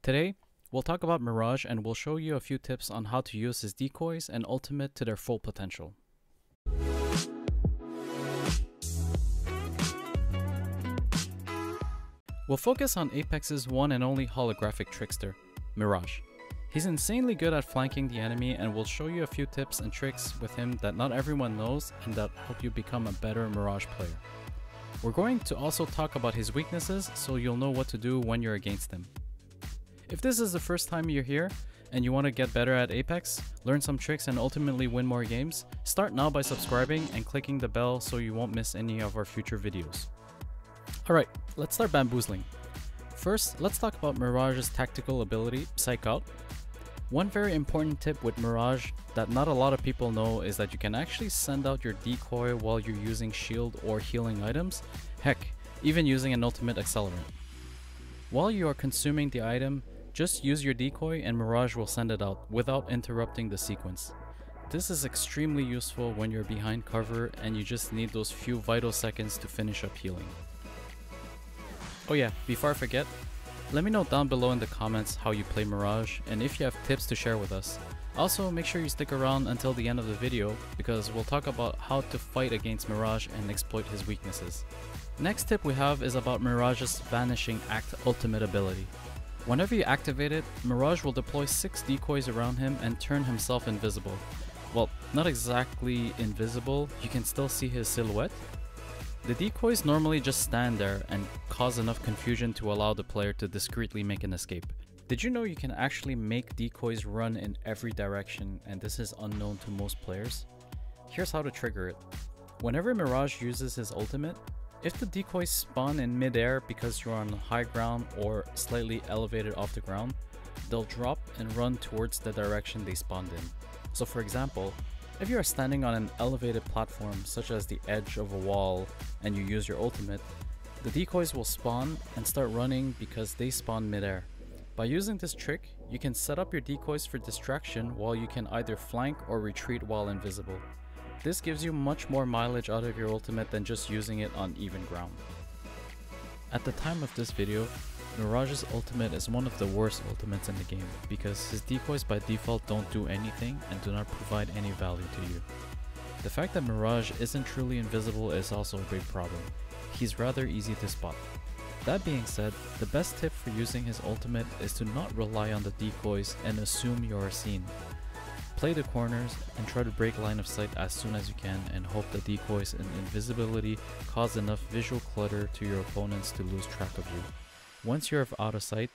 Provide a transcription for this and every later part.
Today, we'll talk about Mirage and we'll show you a few tips on how to use his decoys and ultimate to their full potential. We'll focus on Apex's one and only holographic trickster, Mirage. He's insanely good at flanking the enemy, and we'll show you a few tips and tricks with him that not everyone knows and that help you become a better Mirage player. We're going to also talk about his weaknesses so you'll know what to do when you're against him. If this is the first time you're here and you want to get better at Apex, learn some tricks and ultimately win more games, start now by subscribing and clicking the bell so you won't miss any of our future videos. Alright, let's start bamboozling. First, let's talk about Mirage's tactical ability, Psych Out. One very important tip with Mirage that not a lot of people know is that you can actually send out your decoy while you're using shield or healing items, heck, even using an ultimate accelerant. While you are consuming the item, just use your decoy and Mirage will send it out without interrupting the sequence. This is extremely useful when you're behind cover and you just need those few vital seconds to finish up healing. Oh yeah, before I forget, let me know down below in the comments how you play Mirage and if you have tips to share with us. Also, make sure you stick around until the end of the video because we'll talk about how to fight against Mirage and exploit his weaknesses. Next tip we have is about Mirage's Vanishing Act ultimate ability. Whenever you activate it, Mirage will deploy 6 decoys around him and turn himself invisible. Well, not exactly invisible, you can still see his silhouette. The decoys normally just stand there and cause enough confusion to allow the player to discreetly make an escape. Did you know you can actually make decoys run in every direction and this is unknown to most players? Here's how to trigger it. Whenever Mirage uses his ultimate, if the decoys spawn in midair because you're on high ground or slightly elevated off the ground, they'll drop and run towards the direction they spawned in. So for example, if you are standing on an elevated platform such as the edge of a wall and you use your ultimate, the decoys will spawn and start running because they spawn midair. By using this trick, you can set up your decoys for distraction while you can either flank or retreat while invisible. This gives you much more mileage out of your ultimate than just using it on even ground. At the time of this video, Mirage's ultimate is one of the worst ultimates in the game because his decoys by default don't do anything and do not provide any value to you. The fact that Mirage isn't truly invisible is also a great problem. He's rather easy to spot. That being said, the best tip for using his ultimate is to not rely on the decoys and assume you are seen. Play the corners and try to break line of sight as soon as you can and hope the decoys and invisibility cause enough visual clutter to your opponents to lose track of you. Once you're out of sight,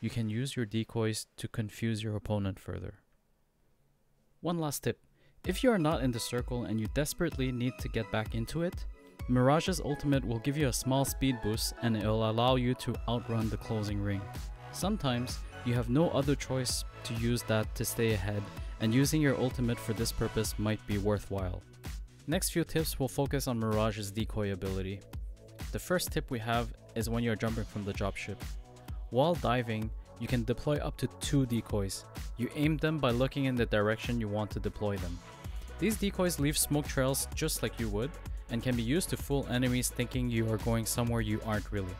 you can use your decoys to confuse your opponent further. One last tip. If you are not in the circle and you desperately need to get back into it, Mirage's ultimate will give you a small speed boost and it will allow you to outrun the closing ring. Sometimes you have no other choice to use that to stay ahead, and using your ultimate for this purpose might be worthwhile. Next few tips will focus on Mirage's decoy ability. The first tip we have is when you're jumping from the dropship. While diving, you can deploy up to 2 decoys. You aim them by looking in the direction you want to deploy them. These decoys leave smoke trails just like you would, and can be used to fool enemies thinking you are going somewhere you aren't really.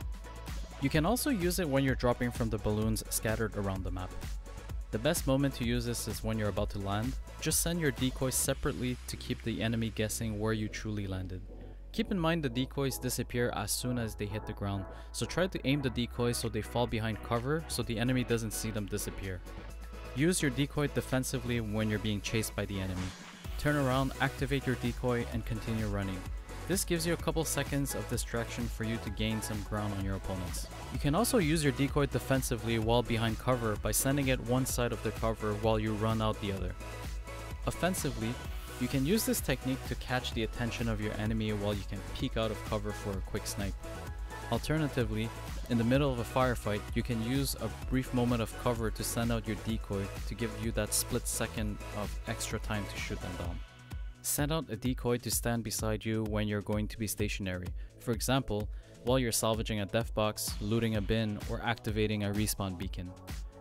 You can also use it when you're dropping from the balloons scattered around the map. The best moment to use this is when you're about to land. Just send your decoys separately to keep the enemy guessing where you truly landed. Keep in mind the decoys disappear as soon as they hit the ground, so try to aim the decoys so they fall behind cover so the enemy doesn't see them disappear. Use your decoy defensively when you're being chased by the enemy. Turn around, activate your decoy, and continue running. This gives you a couple seconds of distraction for you to gain some ground on your opponents. You can also use your decoy defensively while behind cover by sending it one side of the cover while you run out the other. Offensively, you can use this technique to catch the attention of your enemy while you can peek out of cover for a quick snipe. Alternatively, in the middle of a firefight, you can use a brief moment of cover to send out your decoy to give you that split second of extra time to shoot them down. Send out a decoy to stand beside you when you're going to be stationary. For example, while you're salvaging a death box, looting a bin, or activating a respawn beacon.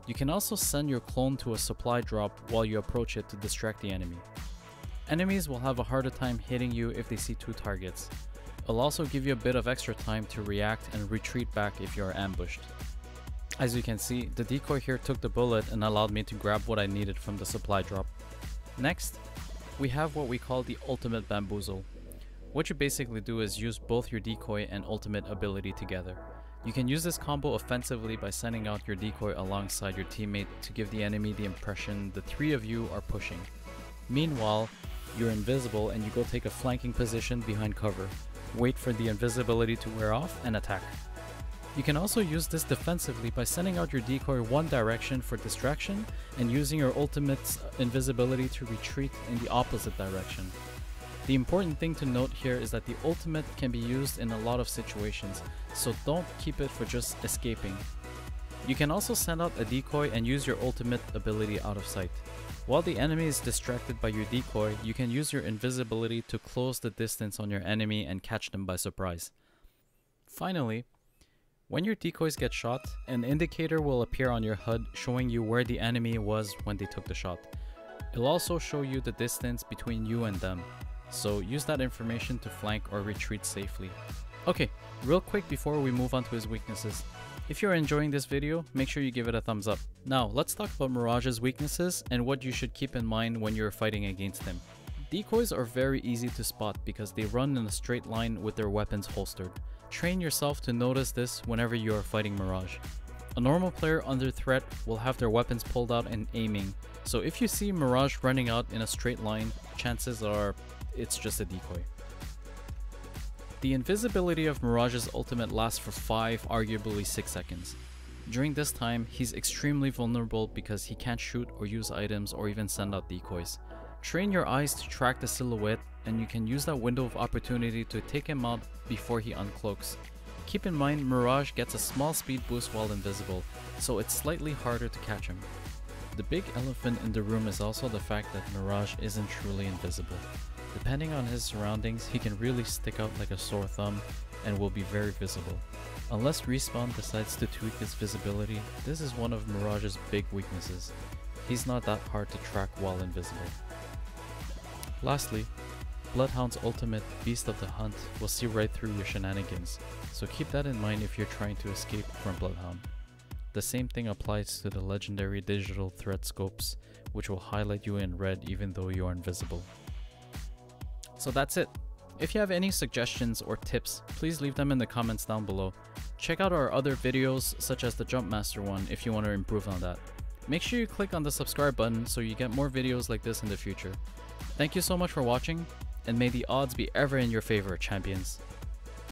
You can also send your clone to a supply drop while you approach it to distract the enemy. Enemies will have a harder time hitting you if they see 2 targets. It'll also give you a bit of extra time to react and retreat back if you are ambushed. As you can see, the decoy here took the bullet and allowed me to grab what I needed from the supply drop. Next, we have what we call the ultimate bamboozle. What you basically do is use both your decoy and ultimate ability together. You can use this combo offensively by sending out your decoy alongside your teammate to give the enemy the impression the three of you are pushing. Meanwhile, you're invisible and you go take a flanking position behind cover. Wait for the invisibility to wear off and attack. You can also use this defensively by sending out your decoy one direction for distraction and using your ultimate's invisibility to retreat in the opposite direction. The important thing to note here is that the ultimate can be used in a lot of situations, so don't keep it for just escaping. You can also send out a decoy and use your ultimate ability out of sight. While the enemy is distracted by your decoy, you can use your invisibility to close the distance on your enemy and catch them by surprise. Finally, when your decoys get shot, an indicator will appear on your HUD showing you where the enemy was when they took the shot. It'll also show you the distance between you and them, so use that information to flank or retreat safely. Okay, real quick before we move on to his weaknesses. If you're enjoying this video, make sure you give it a thumbs up. Now, let's talk about Mirage's weaknesses and what you should keep in mind when you're fighting against him. Decoys are very easy to spot because they run in a straight line with their weapons holstered. Train yourself to notice this whenever you are fighting Mirage. A normal player under threat will have their weapons pulled out and aiming, so if you see Mirage running out in a straight line, chances are it's just a decoy. The invisibility of Mirage's ultimate lasts for 5, arguably 6 seconds. During this time, he's extremely vulnerable because he can't shoot or use items or even send out decoys. Train your eyes to track the silhouette and you can use that window of opportunity to take him out before he uncloaks. Keep in mind, Mirage gets a small speed boost while invisible, so it's slightly harder to catch him. The big elephant in the room is also the fact that Mirage isn't truly invisible. Depending on his surroundings, he can really stick out like a sore thumb and will be very visible. Unless Respawn decides to tweak his visibility, this is one of Mirage's big weaknesses. He's not that hard to track while invisible. Lastly, Bloodhound's ultimate, Beast of the Hunt, will see right through your shenanigans, so keep that in mind if you're trying to escape from Bloodhound. The same thing applies to the legendary digital threat scopes, which will highlight you in red even though you are invisible. So that's it. If you have any suggestions or tips, please leave them in the comments down below. Check out our other videos such as the Jumpmaster one if you want to improve on that. Make sure you click on the subscribe button so you get more videos like this in the future. Thank you so much for watching, and may the odds be ever in your favor, champions.